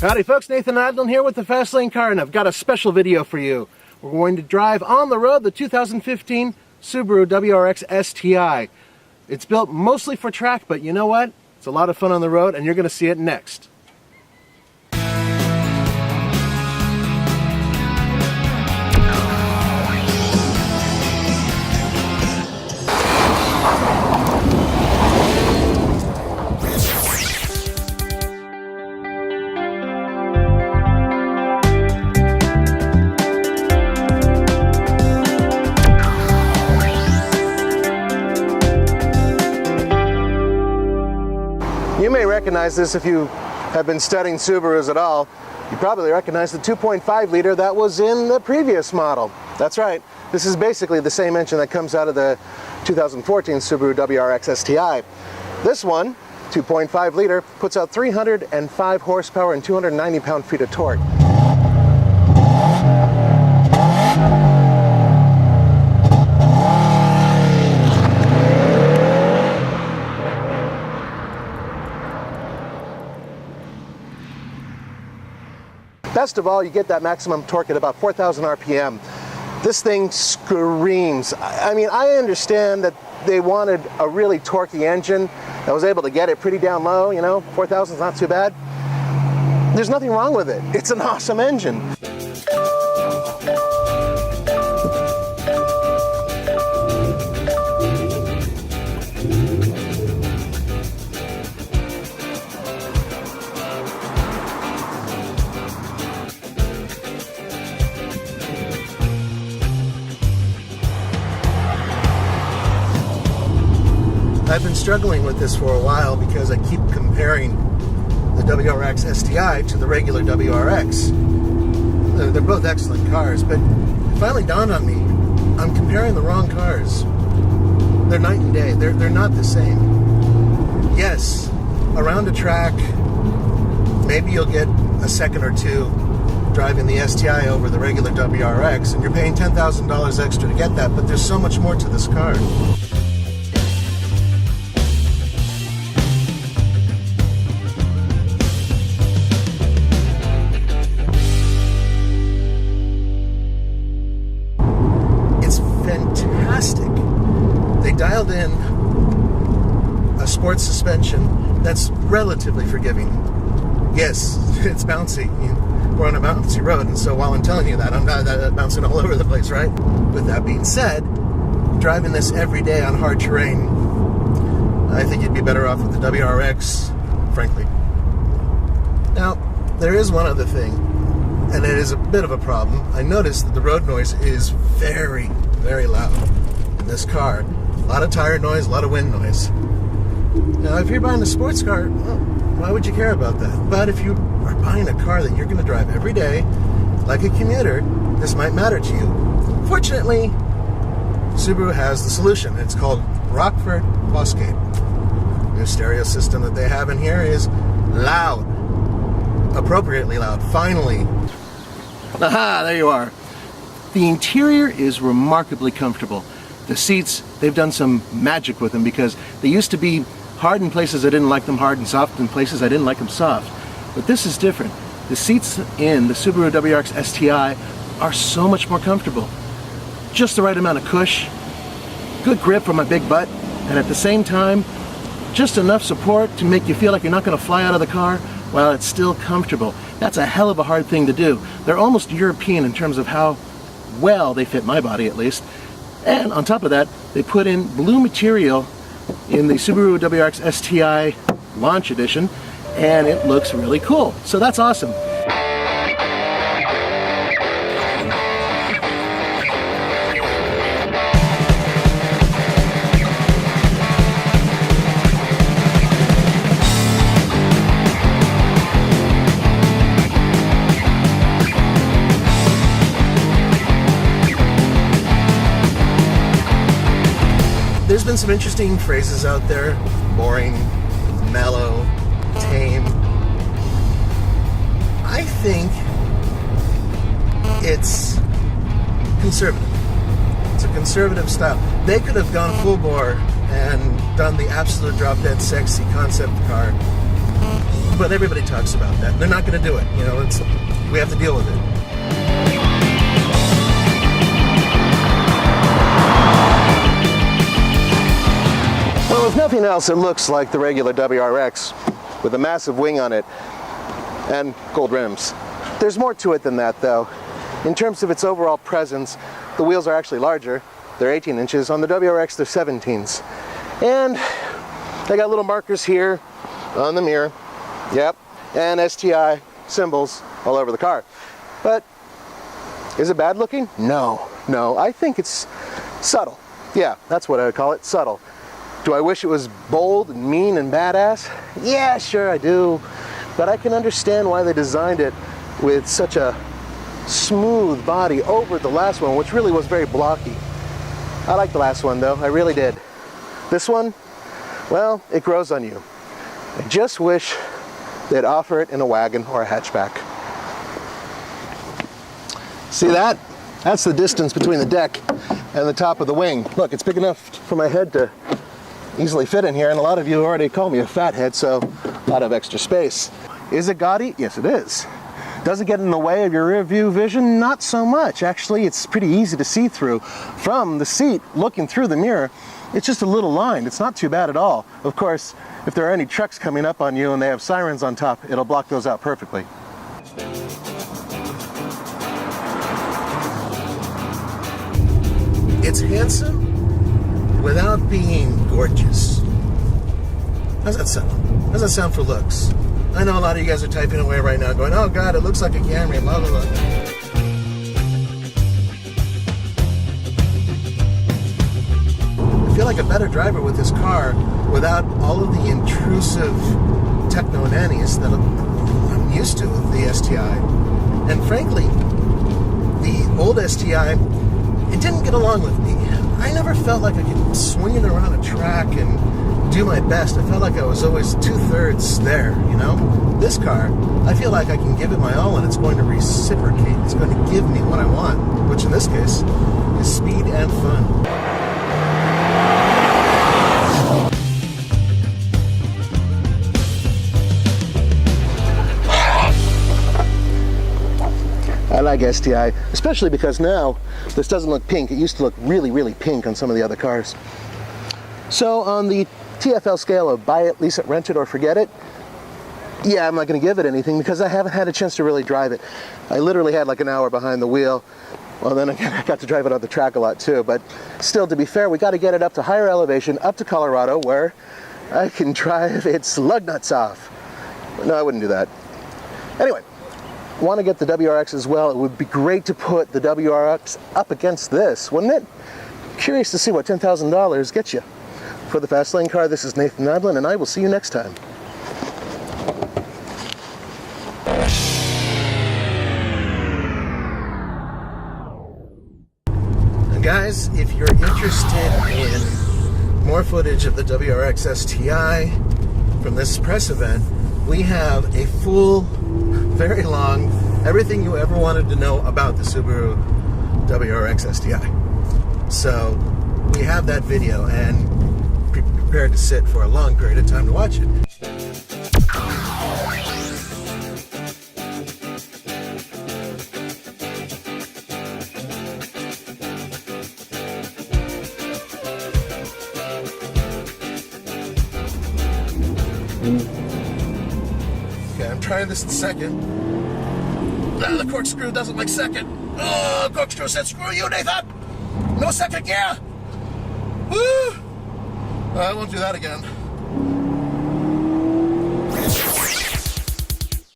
Howdy folks, Nathan Adlin here with the Fast Lane Car, and I've got a special video for you. We're going to drive on the road the 2015 Subaru WRX STI. It's built mostly for track, but you know what? It's a lot of fun on the road, and you're going to see it next. You may recognize this if you have been studying Subarus at all. You probably recognize the 2.5 liter that was in the previous model. That's right. This is basically the same engine that comes out of the 2014 Subaru WRX STI. This one, 2.5 liter, puts out 305 horsepower and 290 pound-feet of torque. Best of all, you get that maximum torque at about 4,000 RPM. This thing screams. I mean, I understand that they wanted a really torquey engine that was able to get it pretty down low, you know, 4,000 is not too bad. There's nothing wrong with it. It's an awesome engine. I've been struggling with this for a while because I keep comparing the WRX STI to the regular WRX. They're both excellent cars, but it finally dawned on me, I'm comparing the wrong cars. They're night and day. They're not the same. Yes, around a track, maybe you'll get a second or two driving the STI over the regular WRX, and you're paying $10,000 extra to get that, but there's so much more to this car. They dialed in a sports suspension that's relatively forgiving. Yes, it's bouncy. We're on a bouncy road, and so while I'm telling you that, I'm not bouncing all over the place, right? With that being said, driving this every day on hard terrain, I think you'd be better off with the WRX, frankly. Now, there is one other thing, and it is a bit of a problem. I noticed that the road noise is very, very loud in this car. A lot of tire noise, a lot of wind noise. Now, if you're buying a sports car, well, why would you care about that? But if you are buying a car that you're going to drive every day, like a commuter, this might matter to you. Fortunately, Subaru has the solution. It's called Rockford Fosgate. The new stereo system that they have in here is loud. Appropriately loud. Finally. Aha, there you are. The interior is remarkably comfortable. The seats, they've done some magic with them because they used to be hard in places I didn't like them hard and soft in places I didn't like them soft. But this is different. The seats in the Subaru WRX STI are so much more comfortable. Just the right amount of cush, good grip for my big butt, and at the same time, just enough support to make you feel like you're not going to fly out of the car while it's still comfortable. That's a hell of a hard thing to do. They're almost European in terms of how well they fit my body, at least. And on top of that, they put in blue material in the Subaru WRX STI Launch Edition, and it looks really cool. So that's awesome. There's been some interesting phrases out there. Boring, mellow, tame. I think it's conservative. It's a conservative style. They could have gone full bore and done the absolute drop-dead sexy concept car But everybody talks about that. They're not going to do it. You know, we have to deal with it. Well, if nothing else, it looks like the regular WRX with a massive wing on it and gold rims. There's more to it than that, though. In terms of its overall presence, the wheels are actually larger. They're 18 inches. On the WRX, they're 17s. And they got little markers here on the mirror. Yep. And STI symbols all over the car. But is it bad looking? No. No. I think it's subtle. Yeah, that's what I would call it. Subtle. Do I wish it was bold and mean and badass? Yeah, sure I do. But I can understand why they designed it with such a smooth body over the last one, which really was very blocky. I like the last one though, I really did. This one, well, it grows on you. I just wish they'd offer it in a wagon or a hatchback. See that? That's the distance between the deck and the top of the wing. Look, it's big enough for my head to easily fit in here, and a lot of you already call me a fathead, so a lot of extra space. Is it gaudy? Yes, it is. Does it get in the way of your rear view vision? Not so much. Actually, it's pretty easy to see through. From the seat, looking through the mirror, it's just a little line. It's not too bad at all. Of course, if there are any trucks coming up on you and they have sirens on top, it'll block those out perfectly. It's handsome without being gorgeous. How's that sound? How's that sound for looks? I know a lot of you guys are typing away right now going, oh God, it looks like a Camry, blah, blah, blah. I feel like a better driver with this car without all of the intrusive techno nannies that I'm used to with the STI. And frankly, the old STI, it didn't get along with me. I never felt like I could swing it around a track and do my best. I felt like I was always 2/3 there, you know? This car, I feel like I can give it my all and it's going to reciprocate. It's going to give me what I want, which in this case is speed and fun. I like STI, especially because now this doesn't look pink. It used to look really, really pink on some of the other cars. So on the TFL scale of buy it, lease it, rent it, or forget it, yeah, I'm not going to give it anything because I haven't had a chance to really drive it. I literally had like an hour behind the wheel. Well, then I got to drive it on the track a lot too. But still, to be fair, we got to get it up to higher elevation, up to Colorado, where I can drive its lug nuts off. No, I wouldn't do that. Anyway. Want to get the WRX as well. It would be great to put the WRX up against this, wouldn't it? Curious to see what $10,000 gets you. For the Fast Lane Car, this is Nathan Adlin, and I will see you next time. And guys, if you're interested in more footage of the WRX STI from this press event, we have a full, very long, everything you ever wanted to know about the Subaru WRX STI. So we have that video and prepared to sit for a long period of time to watch it. Okay, I'm trying this in second. The corkscrew doesn't like second. Oh, corkscrew said, screw you, Nathan! No second gear! Woo! I won't do that again.